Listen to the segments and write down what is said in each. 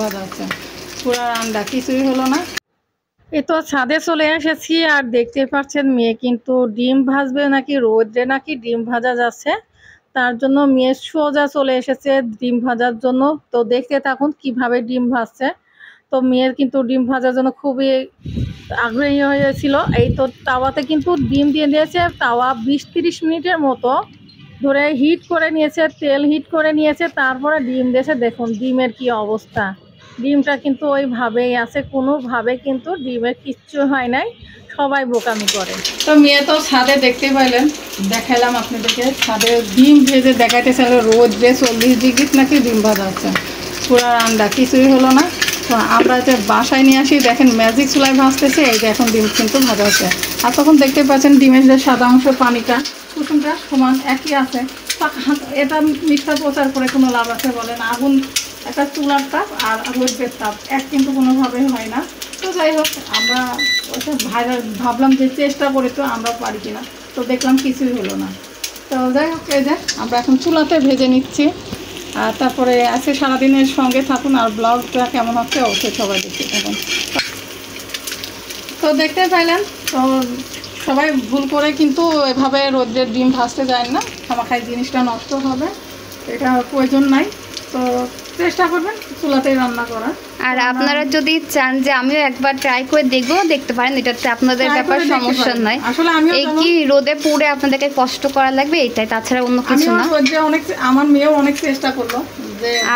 ভাজা আছে, পুরা রান্না কিছুই হলো না। এই তো ছাদে চলে এসেছি আর দেখতে পাচ্ছেন মেয়ে কিন্তু ডিম ভাজবে নাকি রোদে নাকি ডিম ভাজা যাচ্ছে, তার জন্য মেয়ে সোজা চলে এসেছে ডিম ভাজার জন্য। তো দেখতে থাকুন কিভাবে ডিম ভাজছে। তো মেয়ের কিন্তু ডিম ভাজার জন্য খুবই আগ্রহী হয়েছিল। এই তো তাওয়াতে কিন্তু ডিম দিয়ে দিয়েছে, তাওয়া 20-30 মিনিটের মতো ধরে হিট করে নিয়েছে, তেল হিট করে নিয়েছে, তারপরে ডিম দিয়েছে। দেখুন ডিমের কি অবস্থা, ডিমটা কিন্তু ওইভাবেই আছে, কোনোভাবে কিন্তু ডিমের কিচ্ছু হয় নাই, সবাই বোকামি করে। তো মেয়ে তো ছাদে দেখতে পাইলেন, দেখাইলাম আপনাদেরকে, ছাদে ডিম ভেজে দেখাইতে চাইলে রোদ যে 40 ডিগ্রি নাকি ডিম ভাজা আছে, পুরা রান্না কিছুই হলো না। তো আমরা যে বাসায় নিয়ে আসি দেখেন ম্যাজিক চুলায় ভাজতেছে, এই যে এখন ডিম কিন্তু ভাজা হচ্ছে। আর তখন দেখতে পাচ্ছেন ডিমের যে সাদা অংশ পানিটা কুসুমটা সমান একই আছে। এটা মিথ্যা প্রচার করে কোনো লাভ আছে বলেন? আগুন একটা চুলার তাপ আর রোদের তাপ এক কিন্তু কোনোভাবেই হয় না। তো যাই হোক, আমরা ওটা ভাবলাম যে চেষ্টা করে তো আমরা পারি কিনা, তো দেখলাম কিছুই হলো না। তো যাই হোক, এই যে আমরা এখন চুলাতে ভেজে নিচ্ছি। আর তারপরে আজকে সারাদিনের সঙ্গে থাকুন, আর ব্লগটা কেমন হচ্ছে অবশ্যই সবাই দেখতে থাকুন। তো দেখতে পাইলেন, তো সবাই ভুল করে কিন্তু এভাবে রোদ্রের ডিম ভাজতে যায় না, খামাখাই জিনিসটা নষ্ট হবে, এটা প্রয়োজন নাই। তো চেষ্টা করবেন চুলাতেই রান্না করার। আর আপনারা যদি চান যে আমিও একবার ট্রাই করে দেখবো, দেখতে পারেন, এটাতে আপনাদের ব্যাপার সমস্যা নাই। আসলে আমিও এই কি রোদে পুড়ে আপনাদেরকে কষ্ট করা লাগবে এটাই, তাছাড়া অন্য কিছু না। অনেক, আমার মেয়েও অনেক চেষ্টা করলো।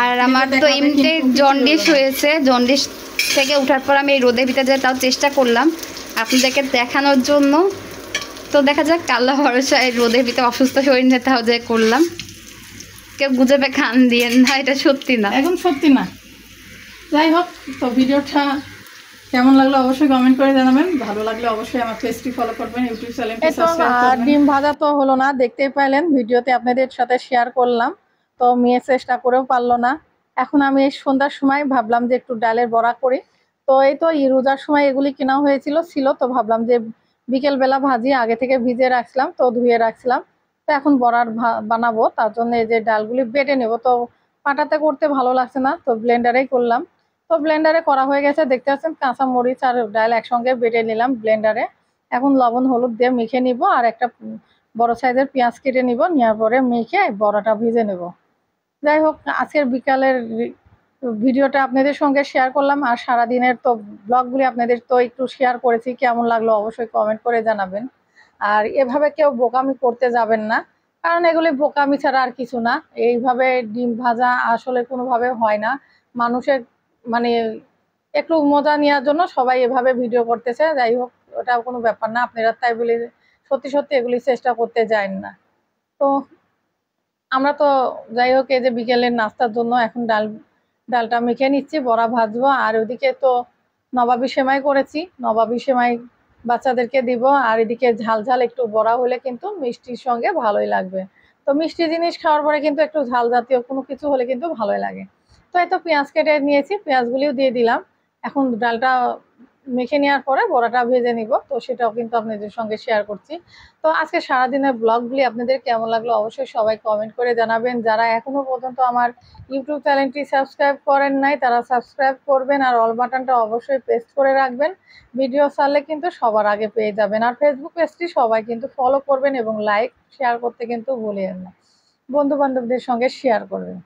আর আমার তো এমনিতে জন্ডিস হয়েছে, জন্ডিস থেকে ওঠার পর আমি এই রোদের ভিতরে যেয়ে তাও চেষ্টা করলাম আপনাদেরকে দেখানোর জন্য। তো দেখা যাক, আল্লাহ ভরসা, এই রোদের ভিতরে অসুস্থ শরীর নিয়ে তাও যে করলাম। কেউ গুজবে খান দিয়ে না, এটা সত্যি না, এখন সত্যি না। যাই হোক, তো ভিডিওটা কেমন লাগলো অবশ্যই কমেন্ট করে জানাবেন, ভালো লাগলে অবশ্যই আমার পেজটি ফলো করবেন, ইউটিউব চ্যানেলটি সাবস্ক্রাইব করবেন। ডিম ভাজা তো হলো না, দেখতেই পাইলেন ভিডিওতে আপনাদের সাথে শেয়ার করলাম। তো মেয়ে চেষ্টা করেও পারলো না। এখন আমি এই সন্ধ্যার সময় ভাবলাম যে একটু ডালের বড়া করি। তো এই তো রোজার সময় এগুলি কেনা ছিল, তো ভাবলাম যে বিকেলবেলা ভাজি, আগে থেকে ভিজে রাখছিলাম, তো ধুয়ে রাখছিলাম। তো এখন বড়ার বানাবো, তার জন্য এই যে ডালগুলি বেটে নেব। তো পাটাতে করতে ভালো লাগছে না, তো ব্লেন্ডারেই করলাম। তো ব্লেন্ডারে করা হয়ে গেছে, দেখতে পাচ্ছেন কাঁচা মরিচ আর ডাল একসঙ্গে বেটে নিলাম ব্লেন্ডারে। এখন লবণ হলুদ দিয়ে মেখে নিব, আর একটা বড় সাইজের পেঁয়াজ কেটে নিব, নেওয়ার পরে মেখে বড়াটা ভেজে নেব। যাই হোক, আজকের বিকালের ভিডিওটা আপনাদের সঙ্গে শেয়ার করলাম, আর সারাদিনের তো ব্লগগুলি আপনাদের তো একটু শেয়ার করেছি, কেমন লাগলো অবশ্যই কমেন্ট করে জানাবেন। আর এভাবে কেউ বোকামি করতে যাবেন না, কারণ এগুলি বোকামি ছাড়া আর কিছু না। এইভাবে ডিম ভাজা আসলে কোনোভাবে হয় না, মানুষের মানে একটু মজা নেওয়ার জন্য সবাই এভাবে ভিডিও করতেছে। যাই হোক, ওটা কোনো ব্যাপার না, আপনারা তাই বলে সত্যি সত্যি এগুলি চেষ্টা করতে যান না। তো আমরা তো যাই হোক, এই যে বিকেলের নাস্তার জন্য এখন ডালটা মেখে নিচ্ছি, বড়া ভাজবো। আর ওদিকে তো নবাবী সেমাই করেছি, নবাবী সেমাই বাচ্চাদেরকে দিব। আর এদিকে ঝাল ঝাল একটু বড়া হলে কিন্তু মিষ্টির সঙ্গে ভালোই লাগবে। তো মিষ্টি জিনিস খাওয়ার পরে কিন্তু একটু ঝাল জাতীয় কোনো কিছু হলে কিন্তু ভালোই লাগে। তো এই তো পেঁয়াজ কেটে নিয়েছি, পেঁয়াজগুলিও দিয়ে দিলাম। এখন ডালটা মেখে নেওয়ার পরে বড়াটা ভেজে নিব, তো সেটাও কিন্তু আপনাদের সঙ্গে শেয়ার করছি। তো আজকে সারাদিনের ব্লগগুলি আপনাদের কেমন লাগলো অবশ্যই সবাই কমেন্ট করে জানাবেন। যারা এখনো পর্যন্ত আমার ইউটিউব চ্যানেলটি সাবস্ক্রাইব করেন নাই, তারা সাবস্ক্রাইব করবেন, আর অল বাটনটা অবশ্যই প্রেস করে রাখবেন। ভিডিও ছাড়লে কিন্তু সবার আগে পেয়ে যাবেন। আর ফেসবুক পেজটি সবাই কিন্তু ফলো করবেন এবং লাইক শেয়ার করতে কিন্তু ভুলিয়েন না, বন্ধু বান্ধবদের সঙ্গে শেয়ার করবেন।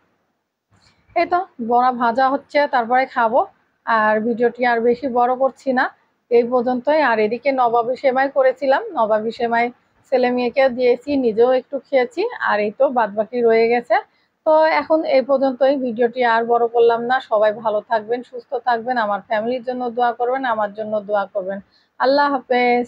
এই তো বড়া ভাজা হচ্ছে, তারপরে খাবো। আর ভিডিওটি আর বেশি বড় করছি না, এই পর্যন্তই। আর এদিকে নবাবী সেমাই করেছিলাম, নবাবী সেমাই ছেলে মেয়েকে দিয়েছি, নিজেও একটু খেয়েছি। আর এই তো বাদবাকি রয়ে গেছে। তো এখন এই পর্যন্তই, ভিডিওটি আর বড় করলাম না। সবাই ভালো থাকবেন, সুস্থ থাকবেন, আমার ফ্যামিলির জন্য দোয়া করবেন, আমার জন্য দোয়া করবেন। আল্লাহ হাফেজ।